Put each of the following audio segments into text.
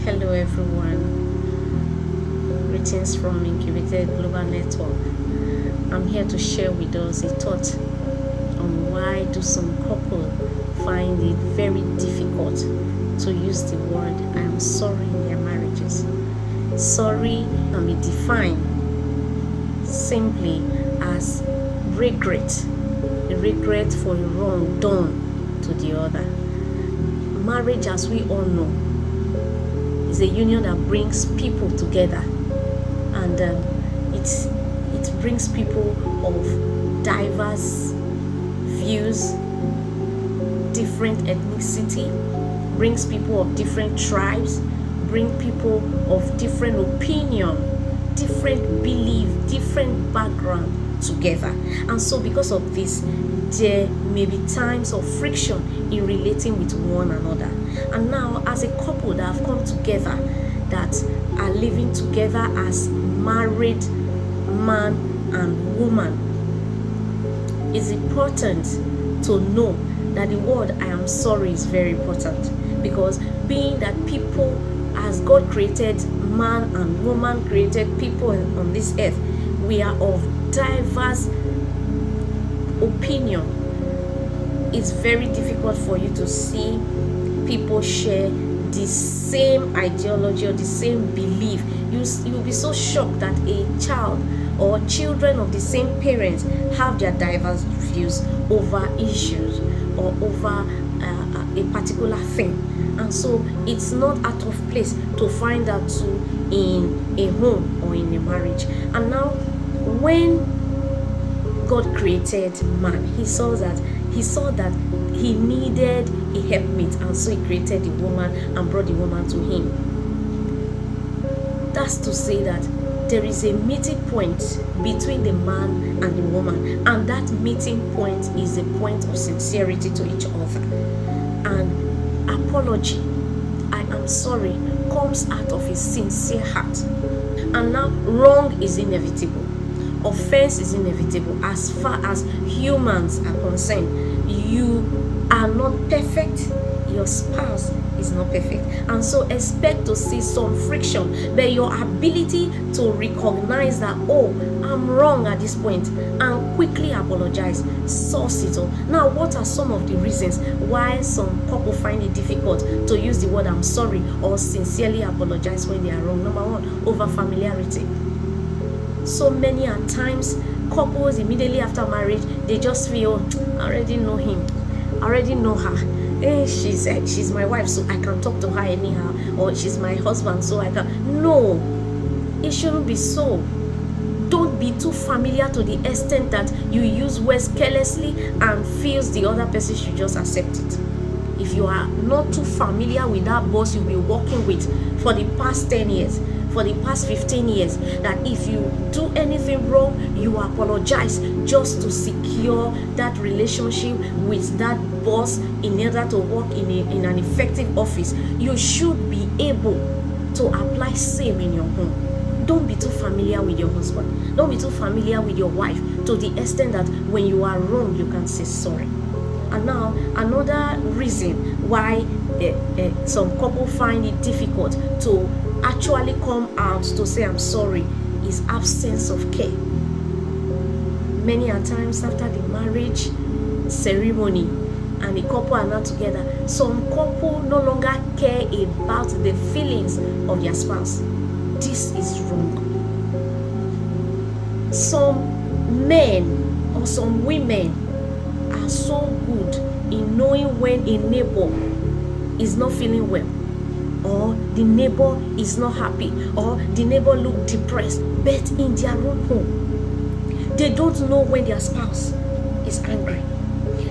Hello everyone, greetings from Incubated Global Network. I'm here to share with us a thought on why do some couple find it very difficult to use the word I am sorry in their marriages. Sorry can be defined simply as regret, a regret for a wrong done to the other. Marriage, as we all know, is a union that brings people together, and it brings people of diverse views, different ethnicity, brings people of different tribes, bring people of different opinion, different belief, different background together. And so because of this, there may be times of friction in relating with one another. And now, as a couple that have come together, that are living together as married man and woman, it's important to know that the word I am sorry is very important, because being that people, as God created man and woman, created people on this earth, we are of diverse opinion. It's very difficult for you to see people share the same ideology or the same belief. You'll be so shocked that a child or children of the same parents have their diverse views over issues or over a particular thing. And so it's not out of place to find that too in a home or in a marriage. And now, when God created man, he saw that he needed a helpmate, and so he created the woman and brought the woman to him. That's to say that there is a meeting point between the man and the woman, and that meeting point is a point of sincerity to each other. And apology, I am sorry, comes out of a sincere heart. And now, wrong is inevitable. Offense is inevitable. As far as humans are concerned, you are not perfect, your spouse is not perfect, and so expect to see some friction. But your ability to recognize that, oh, I'm wrong at this point, and quickly apologize, solves it all. Now, what are some of the reasons why some people find it difficult to use the word I'm sorry or sincerely apologize when they are wrong? Number one, over familiarity. So many times, couples immediately after marriage, they just feel, I already know him, I already know her. Hey, she's my wife, so I can talk to her anyhow. Or she's my husband, so I can. No, it shouldn't be so. Don't be too familiar to the extent that you use words carelessly and feels the other person should just accept it. If you are not too familiar with that boss you'll be working with for the past 10 years, for the past 15 years, that if you do anything wrong, you apologize just to secure that relationship with that boss in order to work in an effective office, you should be able to apply same in your home. Don't be too familiar with your husband. Don't be too familiar with your wife to the extent that when you are wrong, you can say sorry. And now, another reason why some couple find it difficult to actually come out to say I'm sorry is absence of care. Many a times after the marriage ceremony and the couple are not together, some couple no longer care about the feelings of their spouse. This is wrong. Some men or some women are so good in knowing when a neighbor is not feeling well, or the neighbor is not happy, or the neighbor look depressed, but in their own home, they don't know when their spouse is angry.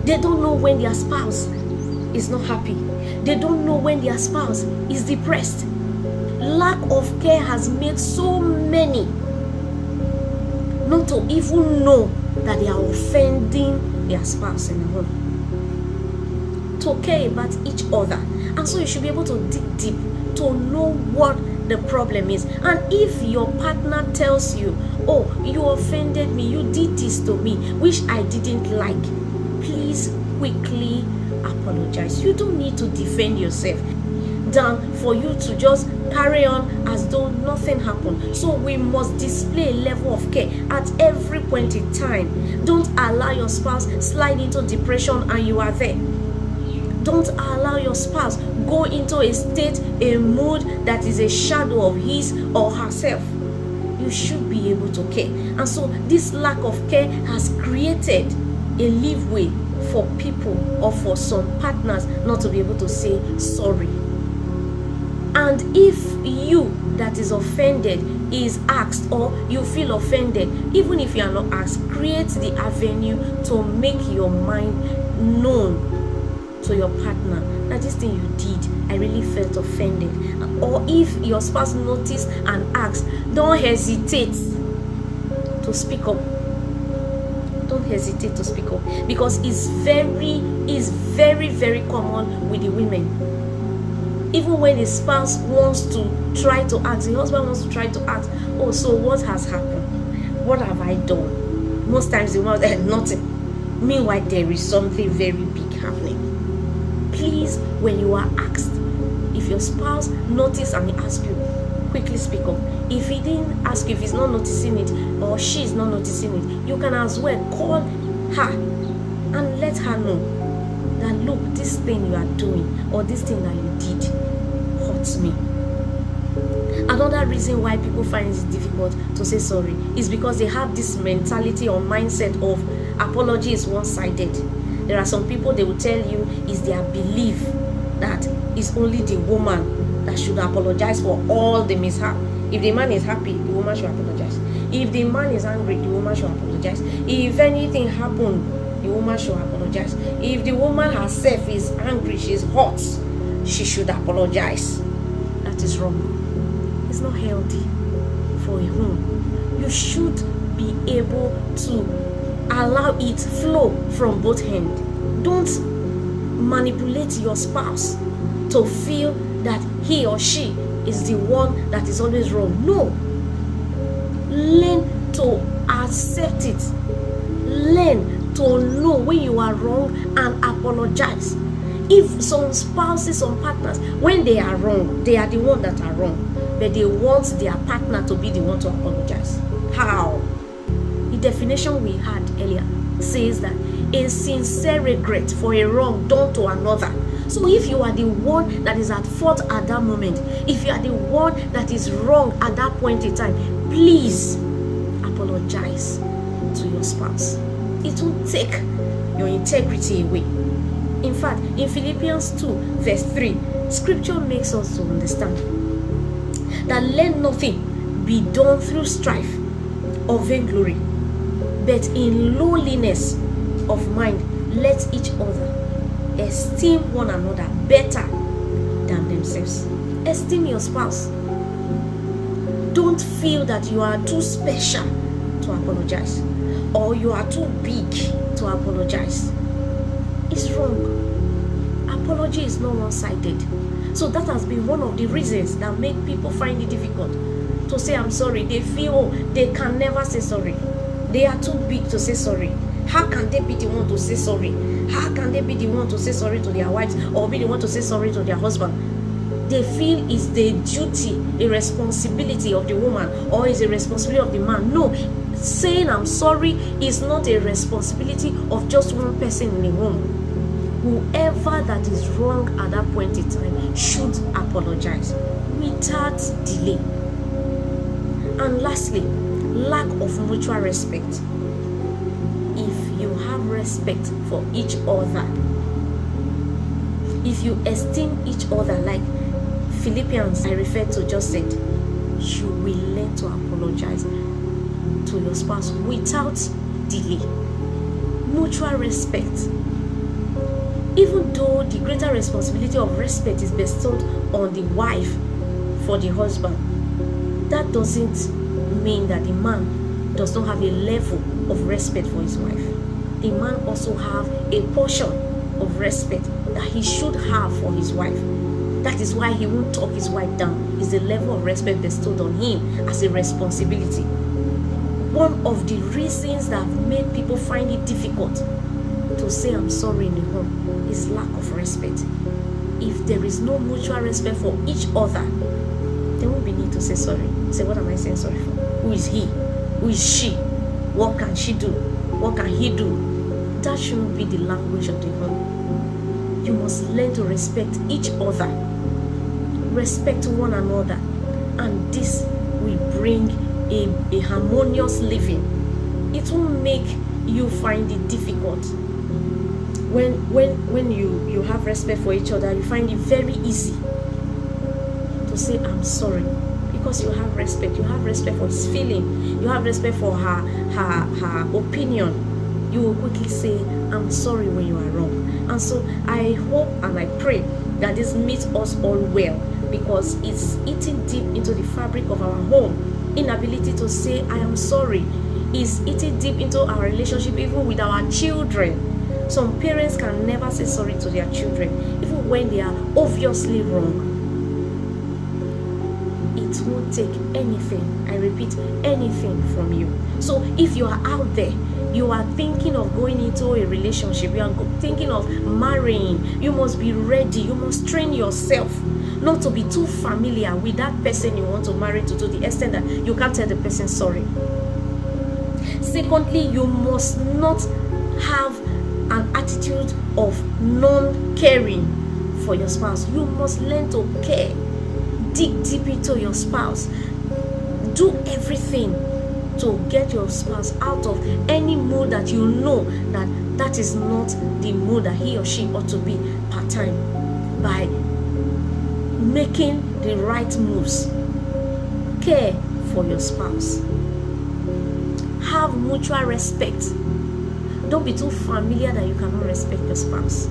They don't know when their spouse is not happy. They don't know when their spouse is depressed. Lack of care has made so many not to even know that they are offending their spouse in the home. To care about each other. And so you should be able to dig deep to know what the problem is. And if your partner tells you, oh, you offended me, you did this to me, which I didn't like, please quickly apologize. You don't need to defend yourself. than for you to just carry on as though nothing happened. So we must display a level of care at every point in time. Don't allow your spouse slide into depression and you are there. Don't allow your spouse go into a state, a mood that is a shadow of his or herself. You should be able to care. And so this lack of care has created a leeway for people or for some partners not to be able to say sorry. And if you that is offended is asked, or you feel offended, even if you are not asked, create the avenue to make your mind known to your partner that this thing you did, I really felt offended. Or if your spouse noticed and asked, don't hesitate to speak up. Don't hesitate to speak up, because it's very, very common with the women. Even when the spouse wants to try to ask, the husband wants to try to ask, oh, so what has happened? What have I done? Most times the woman says, nothing. Meanwhile, there is something very big happening. Please, when you are asked, if your spouse notices and he asks you, quickly speak up. If he didn't ask you, if he's not noticing it, or she's not noticing it, you can as well call her and let her know that, look, this thing you are doing, or this thing that you did hurts me. Another reason why people find it difficult to say sorry is because they have this mentality or mindset of apology is one-sided. There are some people, they will tell you it's their belief that it's only the woman that should apologize for all the mishap. If the man is happy, the woman should apologize. If the man is angry, the woman should apologize. If anything happened, the woman should apologize. If the woman herself is angry, she's hot, she should apologize. That is wrong. It's not healthy for a home. You should be able to allow it flow from both ends. Don't manipulate your spouse to feel that he or she is the one that is always wrong. No. Learn to accept it. Learn to know when you are wrong and apologize. If some spouses, some partners, when they are wrong, they are the one that are wrong, but they want their partner to be the one to apologize. How? The definition we had earlier says that a sincere regret for a wrong done to another. So if you are the one that is at fault at that moment, if you are the one that is wrong at that point in time, please apologize to your spouse. It will take your integrity away. In fact, in Philippians 2 verse 3, scripture makes us to understand that let nothing be done through strife or vainglory, but in lowliness of mind let each other esteem one another better than themselves. Esteem your spouse. Don't feel that you are too special to apologize, or you are too big to apologize. It's wrong. Apology is not one-sided. So that has been one of the reasons that make people find it difficult to say I'm sorry. They feel they can never say sorry. They are too big to say sorry. How can they be the one to say sorry? How can they be the one to say sorry to their wives, or be the one to say sorry to their husband? They feel it's the duty, a responsibility of the woman, or is a responsibility of the man. No, saying I'm sorry is not a responsibility of just one person in the home. Whoever that is wrong at that point in time should apologize without delay. And lastly, lack of mutual respect. If you have respect for each other, if you esteem each other, like Philippians I referred to just said, you will learn to apologize to your spouse without delay. Mutual respect. Even though the greater responsibility of respect is bestowed on the wife for the husband, that doesn't mean that the man does not have a level of respect for his wife. The man also have a portion of respect that he should have for his wife. That is why he won't talk his wife down. It's the level of respect bestowed on him as a responsibility. One of the reasons that have made people find it difficult to say I'm sorry in the home is lack of respect. if there is no mutual respect for each other, there won't be need to say sorry. Say, what am I saying sorry for? Who is he? Who is she? What can she do? What can he do? That shouldn't be the language of the home. You must learn to respect each other, respect one another, and this will bring a harmonious living. It won't make you find it difficult. When you have respect for each other, you find it very easy to say I'm sorry, because you have respect. You have respect for his feeling. You have respect for her opinion. You will quickly say I'm sorry when you are wrong. And so I hope and I pray that this meets us all well, because it's eating deep into the fabric of our home. Inability to say I am sorry is eating deep into our relationship, even with our children. Some parents can never say sorry to their children, even when they are obviously wrong. It won't take anything, I repeat, anything from you. So if you are out there, you are thinking of going into a relationship, you are thinking of marrying, you must be ready. You must train yourself not to be too familiar with that person you want to marry to the extent that you can't tell the person sorry. Secondly, you must not have an attitude of non-caring for your spouse. You must learn to care. Dig deep into your spouse. Do everything to get your spouse out of any mood that you know that is not the mood that he or she ought to be part-time, by making the right moves. Care for your spouse. Have mutual respect. Don't be too familiar that you cannot respect your spouse.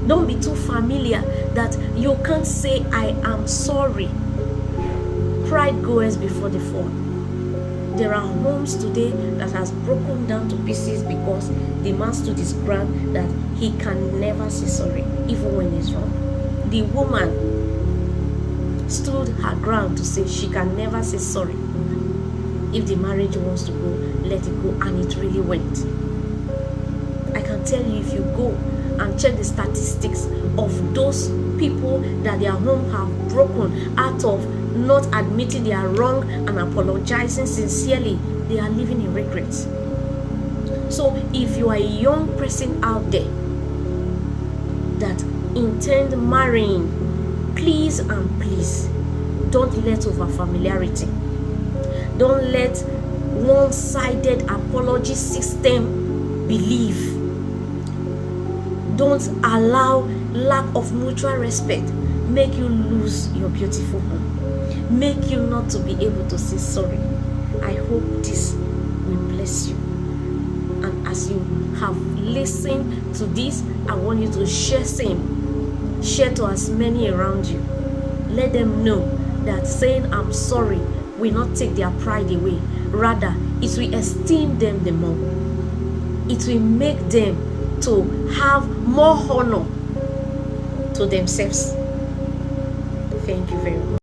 Don't be too familiar that you can't say I am sorry. Pride goes before the fall. There are homes today that has broken down to pieces because the man stood his ground that he can never say sorry, even when he's wrong. The woman stood her ground to say she can never say sorry. If the marriage wants to go, let it go, and it really went. I can tell you, if you go and check the statistics of those people that their home have broken out of not admitting they are wrong and apologizing sincerely, they are living in regret. So if you are a young person out there that intend marrying, please and please don't let over familiarity. Don't let one-sided apology system believe. Don't allow lack of mutual respect make you lose your beautiful home, make you not to be able to say sorry. I hope this will bless you. And as you have listened to this, I want you to share same. Share to as many around you. Let them know that saying I'm sorry will not take their pride away. Rather, it will esteem them the more. It will make them to have more honor to themselves. Thank you very much.